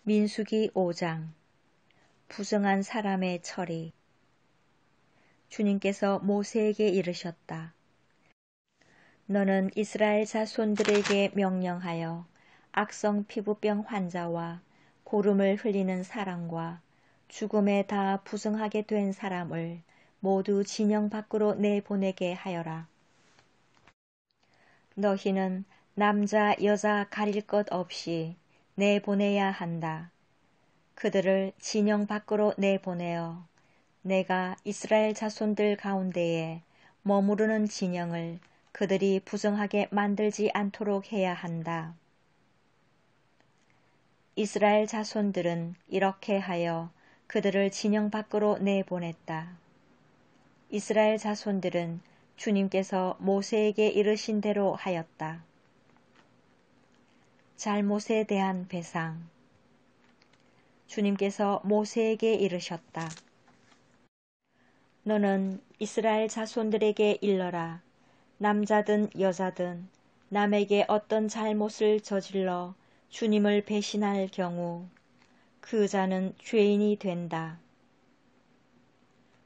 민수기 5장 부정한 사람의 처리. 주님께서 모세에게 이르셨다. 너는 이스라엘 자손들에게 명령하여 악성 피부병 환자와 고름을 흘리는 사람과 죽음에 다 부정하게 된 사람을 모두 진영 밖으로 내보내게 하여라. 너희는 남자 여자 가릴 것 없이 내보내야 한다. 그들을 진영 밖으로 내보내어 내가 이스라엘 자손들 가운데에 머무르는 진영을 그들이 부정하게 만들지 않도록 해야 한다. 이스라엘 자손들은 이렇게 하여 그들을 진영 밖으로 내보냈다. 이스라엘 자손들은 주님께서 모세에게 이르신 대로 하였다. 잘못에 대한 배상. 주님께서 모세에게 이르셨다. 너는 이스라엘 자손들에게 일러라. 남자든 여자든 남에게 어떤 잘못을 저질러 주님을 배신할 경우 그 자는 죄인이 된다.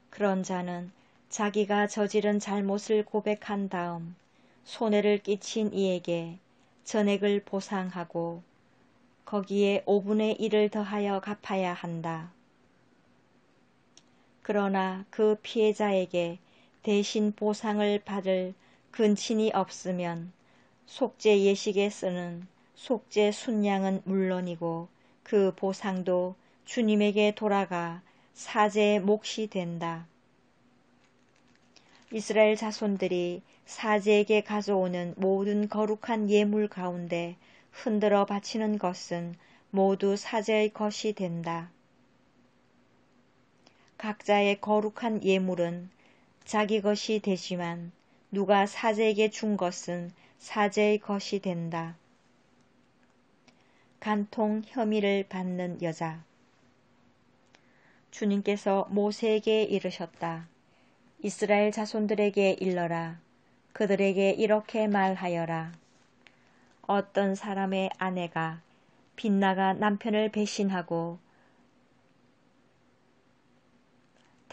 그런 자는 자기가 저지른 잘못을 고백한 다음 손해를 끼친 이에게 전액을 보상하고 거기에 5분의 1을 더하여 갚아야 한다. 그러나 그 피해자에게 대신 보상을 받을 근친이 없으면 속죄 예식에 쓰는 속죄 순양은 물론이고 그 보상도 주님에게 돌아가 사제의 몫이 된다. 이스라엘 자손들이 사제에게 가져오는 모든 거룩한 예물 가운데 흔들어 바치는 것은 모두 사제의 것이 된다. 각자의 거룩한 예물은 자기 것이 되지만 누가 사제에게 준 것은 사제의 것이 된다. 간통 혐의를 받는 여자. 주님께서 모세에게 이르셨다. 이스라엘 자손들에게 일러라. 그들에게 이렇게 말하여라. 어떤 사람의 아내가 빗나가 남편을 배신하고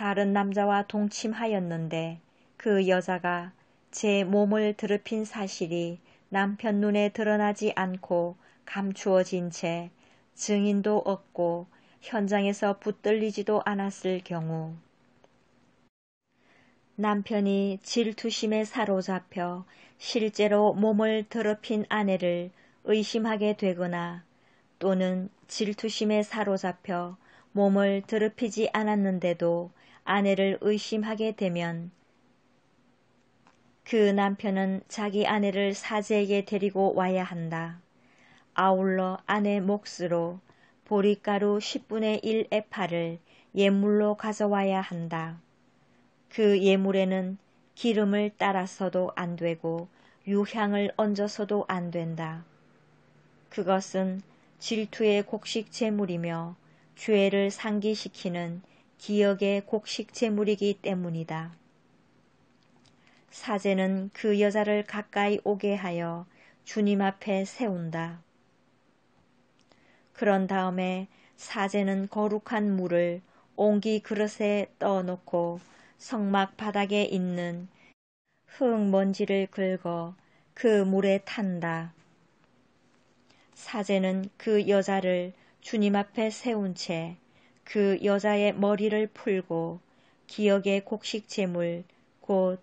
다른 남자와 동침하였는데 그 여자가 제 몸을 더럽힌 사실이 남편 눈에 드러나지 않고 감추어진 채 증인도 없고 현장에서 붙들리지도 않았을 경우 남편이 질투심에 사로잡혀 실제로 몸을 더럽힌 아내를 의심하게 되거나 또는 질투심에 사로잡혀 몸을 더럽히지 않았는데도 아내를 의심하게 되면 그 남편은 자기 아내를 사제에게 데리고 와야 한다. 아울러 아내 몫으로 보리가루 10분의 1 에파를 예물로 가져와야 한다. 그 예물에는 기름을 따라서도 안 되고 유향을 얹어서도 안 된다. 그것은 질투의 곡식 제물이며 죄를 상기시키는 기억의 곡식 제물이기 때문이다. 사제는 그 여자를 가까이 오게 하여 주님 앞에 세운다. 그런 다음에 사제는 거룩한 물을 옹기 그릇에 떠놓고 성막 바닥에 있는 흙먼지를 긁어 그 물에 탄다. 사제는 그 여자를 주님 앞에 세운 채 그 여자의 머리를 풀고 기억의 곡식 제물 곧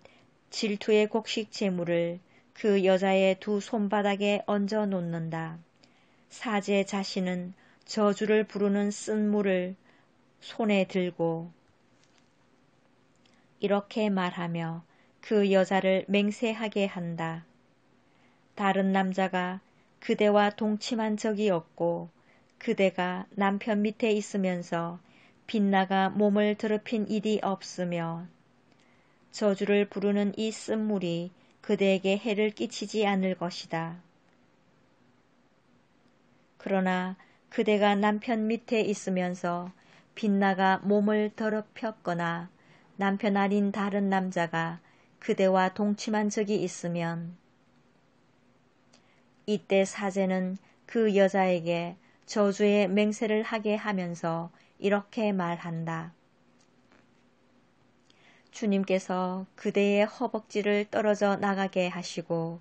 질투의 곡식 제물을 그 여자의 두 손바닥에 얹어 놓는다. 사제 자신은 저주를 부르는 쓴 물을 손에 들고 이렇게 말하며 그 여자를 맹세하게 한다. 다른 남자가 그대와 동침한 적이 없고 그대가 남편 밑에 있으면서 빗나가 몸을 더럽힌 일이 없으며 저주를 부르는 이 쓴물이 그대에게 해를 끼치지 않을 것이다. 그러나 그대가 남편 밑에 있으면서 빗나가 몸을 더럽혔거나 남편 아닌 다른 남자가 그대와 동침한 적이 있으면 이때 사제는 그 여자에게 저주의 맹세를 하게 하면서 이렇게 말한다. 주님께서 그대의 허벅지를 떨어져 나가게 하시고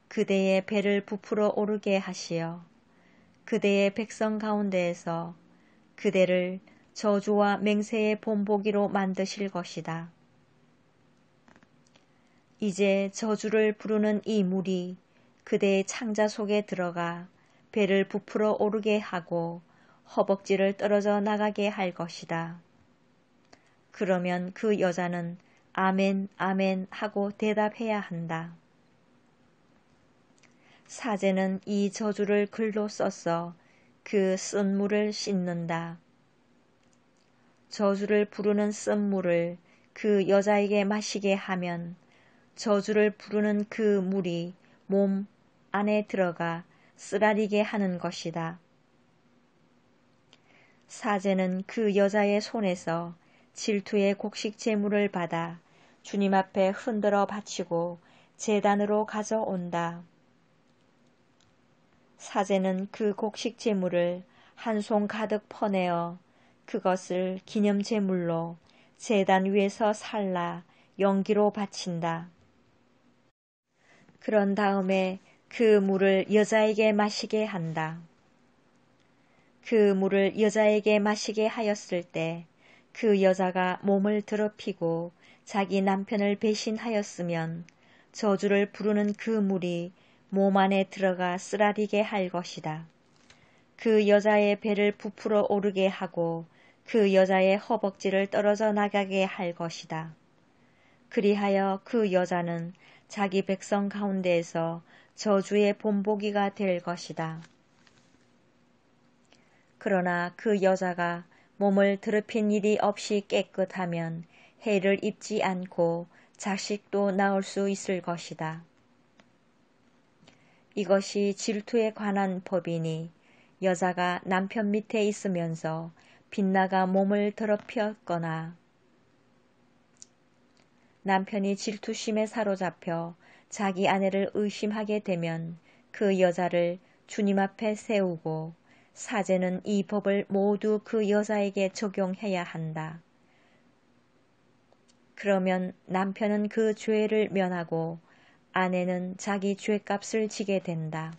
그대의 배를 부풀어 오르게 하시어 그대의 백성 가운데에서 그대를 저주와 맹세의 본보기로 만드실 것이다. 이제 저주를 부르는 이 물이 그대의 창자 속에 들어가 배를 부풀어 오르게 하고 허벅지를 떨어져 나가게 할 것이다. 그러면 그 여자는 아멘, 아멘 하고 대답해야 한다. 사제는 이 저주를 글로 써서 그 쓴 물을 씻는다. 저주를 부르는 쓴 물을 그 여자에게 마시게 하면 저주를 부르는 그 물이 몸 안에 들어가 쓰라리게 하는 것이다. 사제는 그 여자의 손에서 질투의 곡식 제물을 받아 주님 앞에 흔들어 바치고 제단으로 가져온다. 사제는 그 곡식 제물을 한 손 가득 퍼내어 그것을 기념 제물로 제단 위에서 살라 연기로 바친다. 그런 다음에 그 물을 여자에게 마시게 한다. 그 물을 여자에게 마시게 하였을 때 그 여자가 몸을 더럽히고 자기 남편을 배신하였으면 저주를 부르는 그 물이 몸 안에 들어가 쓰라리게 할 것이다. 그 여자의 배를 부풀어 오르게 하고 그 여자의 허벅지를 떨어져 나가게 할 것이다. 그리하여 그 여자는 자기 백성 가운데에서 저주의 본보기가 될 것이다. 그러나 그 여자가 몸을 더럽힌 일이 없이 깨끗하면 해를 입지 않고 자식도 낳을 수 있을 것이다. 이것이 질투에 관한 법이니 여자가 남편 밑에 있으면서 빗나가 몸을 더럽혔거나 남편이 질투심에 사로잡혀 자기 아내를 의심하게 되면 그 여자를 주님 앞에 세우고 사제는 이 법을 모두 그 여자에게 적용해야 한다. 그러면 남편은 그 죄를 면하고 아내는 자기 죄값을 지게 된다.